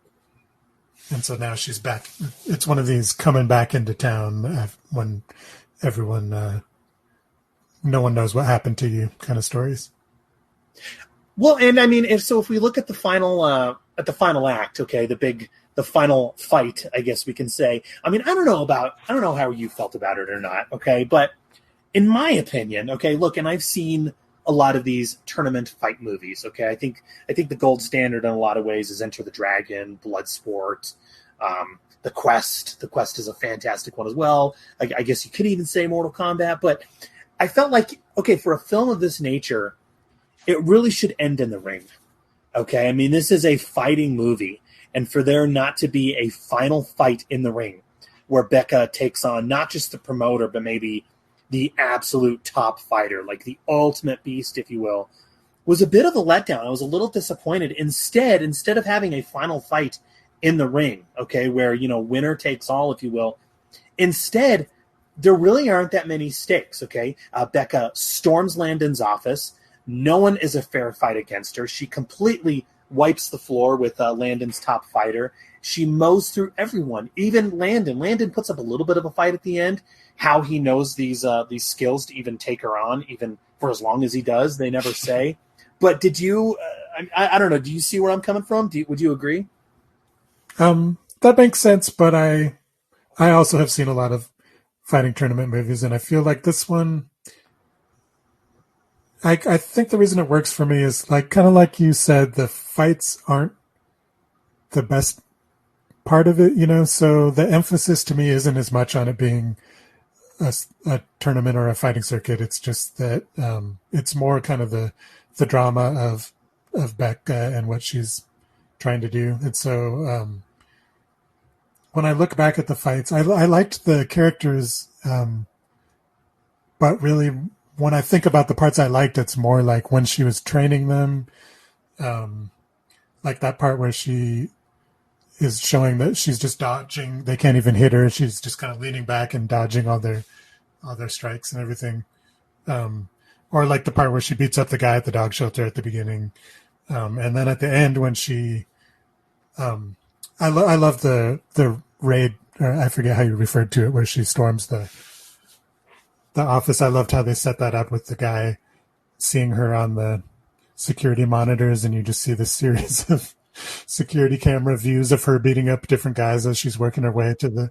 And so now she's back. It's one of these coming back into town when everyone, no one knows what happened to you kind of stories. Well, and I mean, if we look at the final act, okay, the final fight, I guess we can say. I mean, I don't know how you felt about it or not, okay, but in my opinion, okay, look, and I've seen a lot of these tournament fight movies, okay. I think the gold standard in a lot of ways is Enter the Dragon, Bloodsport, The Quest. The Quest is a fantastic one as well. I guess you could even say Mortal Kombat, but I felt like, okay, for a film of this nature, it really should end in the ring. Okay, I mean, this is a fighting movie, and for there not to be a final fight in the ring where Becca takes on not just the promoter, but maybe the absolute top fighter, like the ultimate beast, if you will, was a bit of a letdown. I was a little disappointed. Instead of having a final fight in the ring, okay, where, winner takes all, if you will, instead, there really aren't that many stakes, okay? Becca storms Landon's office. No one is a fair fight against her. She completely wipes the floor with Landon's top fighter. She mows through everyone, even Landon. Landon puts up a little bit of a fight at the end. How he knows these skills to even take her on, even for as long as he does, they never say. But did you? I don't know. Do you see where I'm coming from? Would you agree? That makes sense. But I also have seen a lot of fighting tournament movies, and I feel like this one. I think the reason it works for me is like kind of like you said, the fights aren't the best part of it, so the emphasis to me isn't as much on it being a tournament or a fighting circuit. It's just that it's more kind of the drama of Becca and what she's trying to do. And so when I look back at the fights, I liked the characters, but really when I think about the parts I liked, it's more like when she was training them, like that part where she is showing that she's just dodging. They can't even hit her. She's just kind of leaning back and dodging all their strikes and everything. Or like the part where she beats up the guy at the dog shelter at the beginning. And then at the end when she, I love the raid, or I forget how you referred to it, where she storms the office. I loved how they set that up with the guy seeing her on the security monitors, and you just see this series of security camera views of her beating up different guys as she's working her way to the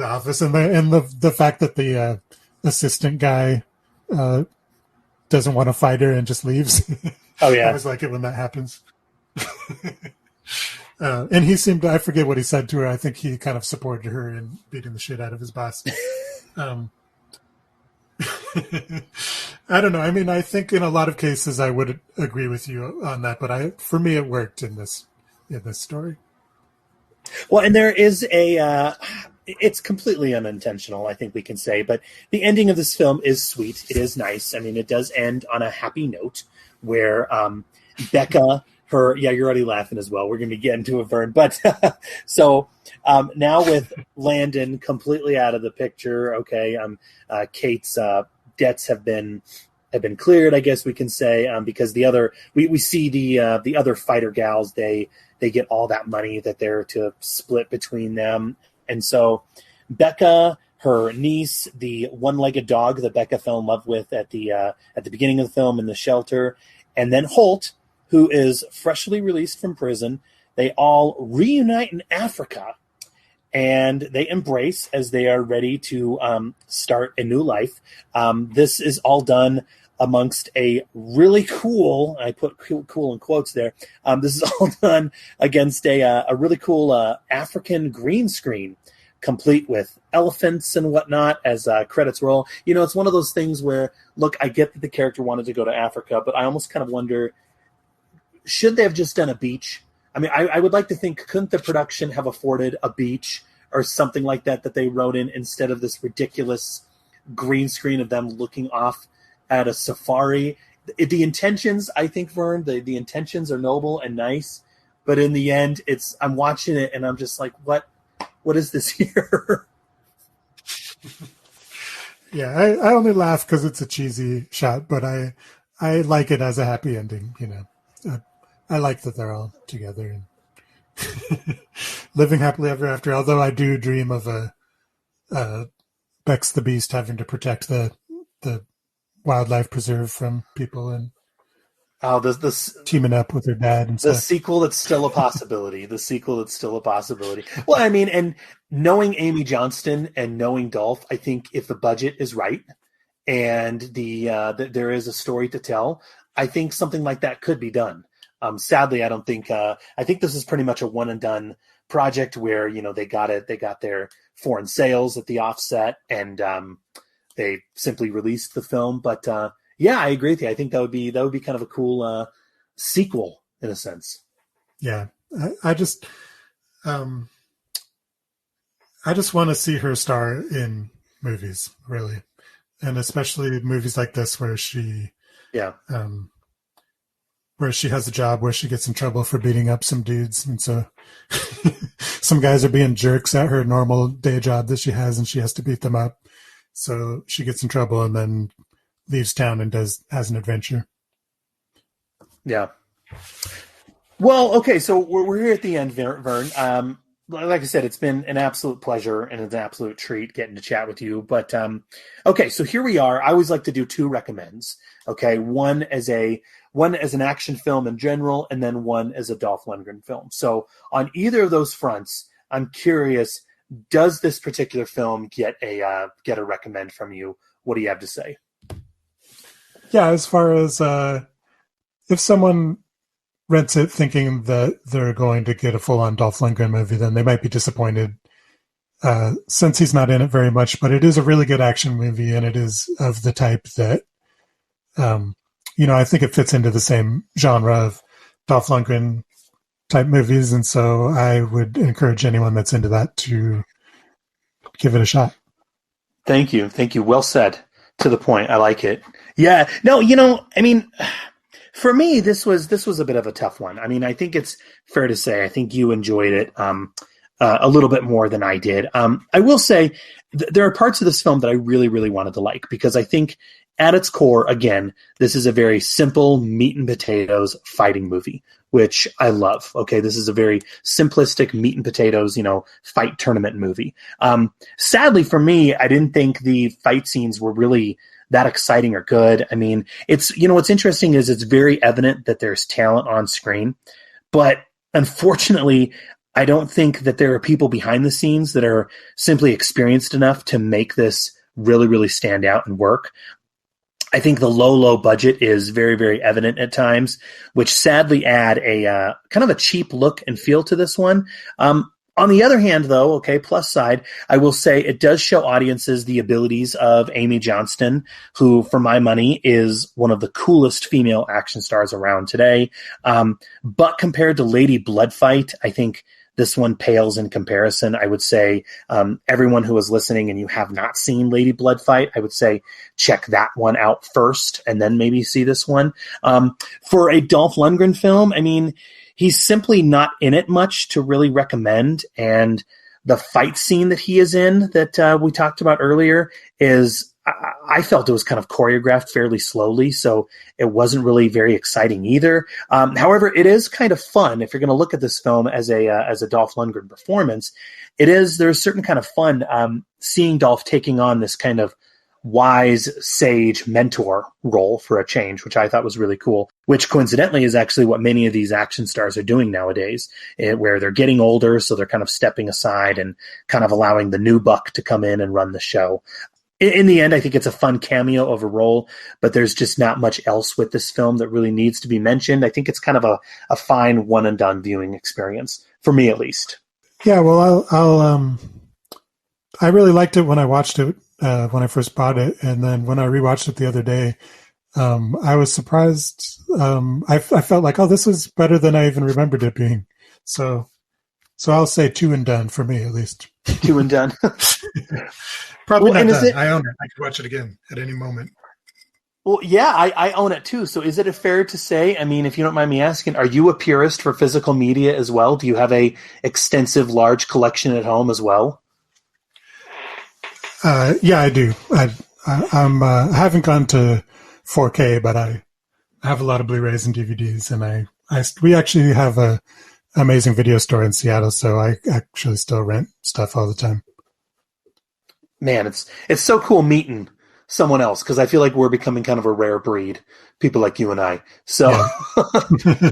office, and the fact that the assistant guy doesn't want to fight her and just leaves. Oh yeah, I always like it when that happens. And he seemed, I forget what he said to her. I think he kind of supported her in beating the shit out of his boss. I don't know. I mean, I think in a lot of cases I would agree with you on that, but for me it worked in this story. Well, and there is it's completely unintentional, I think we can say, but the ending of this film is sweet. It is nice. I mean, it does end on a happy note where Becca, you're already laughing as well. We're going to get into it, Vern. But so now with Landon completely out of the picture, okay, Kate's debts have been cleared, I guess we can say, because the other we see the other fighter gals, they get all that money that they're to split between them. And so Becca, her niece, the one-legged dog that Becca fell in love with at the beginning of the film in the shelter, and then Holt, who is freshly released from prison, they all reunite in Africa, and they embrace as they are ready to start a new life. This is all done amongst a really cool, I put cool in quotes there, this is all done against a really cool African green screen, complete with elephants and whatnot as credits roll. It's one of those things where, look, I get that the character wanted to go to Africa, but I almost kind of wonder, should they have just done a beach? I mean, I would like to think, couldn't the production have afforded a beach or something like that they wrote in instead of this ridiculous green screen of them looking off at a safari? The intentions, I think, Vern, the intentions are noble and nice, but in the end, I'm watching it and I'm just like, what is this here? Yeah, I only laugh because it's a cheesy shot, but I like it as a happy ending. I like that they're all together and living happily ever after. Although I do dream of a Bex the Beast having to protect the wildlife preserve from people and teaming up with her dad and the stuff. sequel that's still a possibility. Well, I mean, and knowing Amy Johnston and knowing Dolph, I think if the budget is right and there is a story to tell, I think something like that could be done. Sadly, I don't think. I think this is pretty much a one and done project where they got their foreign sales at the offset and they simply released the film. But yeah, I agree with you. I think that would be kind of a cool sequel in a sense. Yeah, I just want to see her star in movies, really, and especially movies like this where she has a job where she gets in trouble for beating up some dudes, and so some guys are being jerks at her normal day job that she has, and she has to beat them up. So she gets in trouble and then leaves town and has an adventure. Yeah. Well, okay, so we're here at the end, Vern. Like I said, it's been an absolute pleasure and an absolute treat getting to chat with you. But okay, so here we are. I always like to do two recommends. Okay, one as an action film in general, and then one as a Dolph Lundgren film. So on either of those fronts, I'm curious, does this particular film get a recommend from you? What do you have to say? Yeah, as far as if someone rents it thinking that they're going to get a full-on Dolph Lundgren movie, then they might be disappointed since he's not in it very much. But it is a really good action movie, and it is of the type that, I think it fits into the same genre of Dolph Lundgren type movies, and so I would encourage anyone that's into that to give it a shot. Thank you. Well said. To the point. I like it. Yeah. No, for me, this was a bit of a tough one. I think it's fair to say, I think you enjoyed it a little bit more than I did. I will say there are parts of this film that I really, really wanted to like, because I think at its core, again, this is a very simple meat and potatoes fighting movie, which I love. Okay, this is a very simplistic meat and potatoes, fight tournament movie. Sadly for me, I didn't think the fight scenes were really that exciting or good. It's, what's interesting is it's very evident that there's talent on screen, but unfortunately, I don't think that there are people behind the scenes that are simply experienced enough to make this really, really stand out and work. I think the low budget is very, very evident at times, which sadly add a kind of a cheap look and feel to this one. On the other hand, though, okay, plus side, I will say it does show audiences the abilities of Amy Johnston, who, for my money, is one of the coolest female action stars around today. But compared to Lady Bloodfight, I think this one pales in comparison. I would say everyone who is listening and you have not seen Lady Bloodfight, I would say check that one out first and then maybe see this one. For a Dolph Lundgren film, he's simply not in it much to really recommend. And the fight scene that he is in that we talked about earlier is, I felt it was kind of choreographed fairly slowly, so it wasn't really very exciting either. However, it is kind of fun if you're going to look at this film as a Dolph Lundgren performance. There's a certain kind of fun seeing Dolph taking on this kind of wise sage mentor role for a change, which I thought was really cool, which coincidentally is actually what many of these action stars are doing nowadays, where they're getting older, so they're kind of stepping aside and kind of allowing the new buck to come in and run the show. In the end, I think it's a fun cameo of a role, but there's just not much else with this film that really needs to be mentioned. I think it's kind of a fine one and done viewing experience, for me at least. Yeah, well, I really liked it when I watched it, when I first bought it. And then when I rewatched it the other day, I was surprised. I felt like, this was better than I even remembered it being. So I'll say 2 and done for me, at least. 2 and done. Probably not done. I own it. I could watch it again at any moment. Well, yeah, I own it too. So is it fair to say, if you don't mind me asking, are you a purist for physical media as well? Do you have a extensive, large collection at home as well? Yeah, I do. I haven't gone to 4K, but I have a lot of Blu-rays and DVDs, and we actually have a amazing video store in Seattle, so I actually still rent stuff all the time. Man, it's so cool meeting someone else, because I feel like we're becoming kind of a rare breed, people like you and I. So, yeah.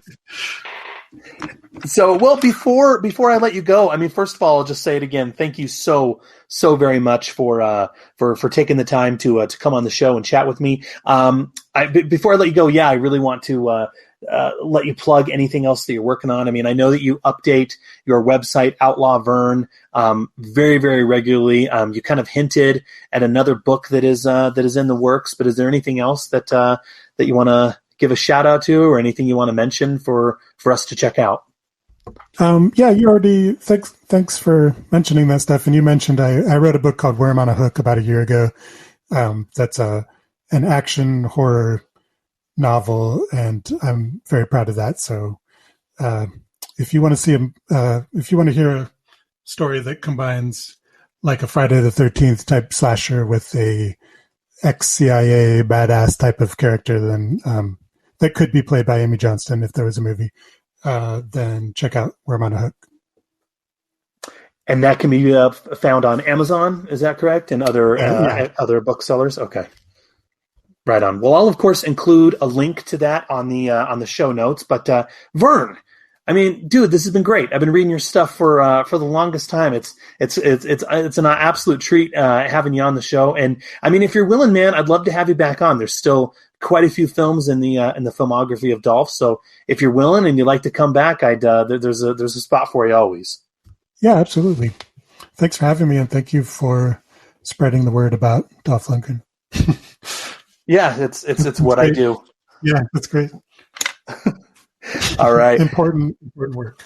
So, well, before I let you go, first of all, I'll just say it again. Thank you so very much for taking the time to come on the show and chat with me. Before I let you go, I really want to let you plug anything else that you're working on. I know that you update your website, Outlaw Vern, very, very regularly. You kind of hinted at another book that is in the works, but is there anything else that you want to give a shout out to, or anything you want to mention for us to check out? Yeah, you already, thanks for mentioning that stuff. And you mentioned, I wrote a book called Worm on a Hook about a year ago. That's an action horror novel, and I'm very proud of that. So, if you want to if you want to hear a story that combines like a Friday the 13th type slasher with a ex-CIA badass type of character, then, that could be played by Amy Johnston if there was a movie, then check out Worm on a Hook. And that can be found on Amazon, is that correct? And other booksellers? Okay. Right on. Well, I'll of course include a link to that on the show notes. But Vern, I mean, dude, this has been great. I've been reading your stuff for the longest time. It's an absolute treat having you on the show. And I mean, if you're willing, man, I'd love to have you back on. There's still quite a few films in the filmography of Dolph. So if you're willing and you'd like to come back, there's a spot for you always. Yeah, absolutely. Thanks for having me, and thank you for spreading the word about Dolph Lundgren. Yeah, it's what great. I do. Yeah, that's great. All right. Important work.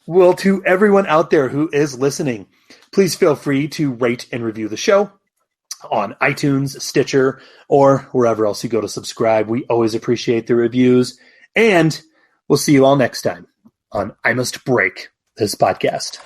Well, to everyone out there who is listening, please feel free to rate and review the show on iTunes, Stitcher, or wherever else you go to subscribe. We always appreciate the reviews. And we'll see you all next time on I Must Break This Podcast.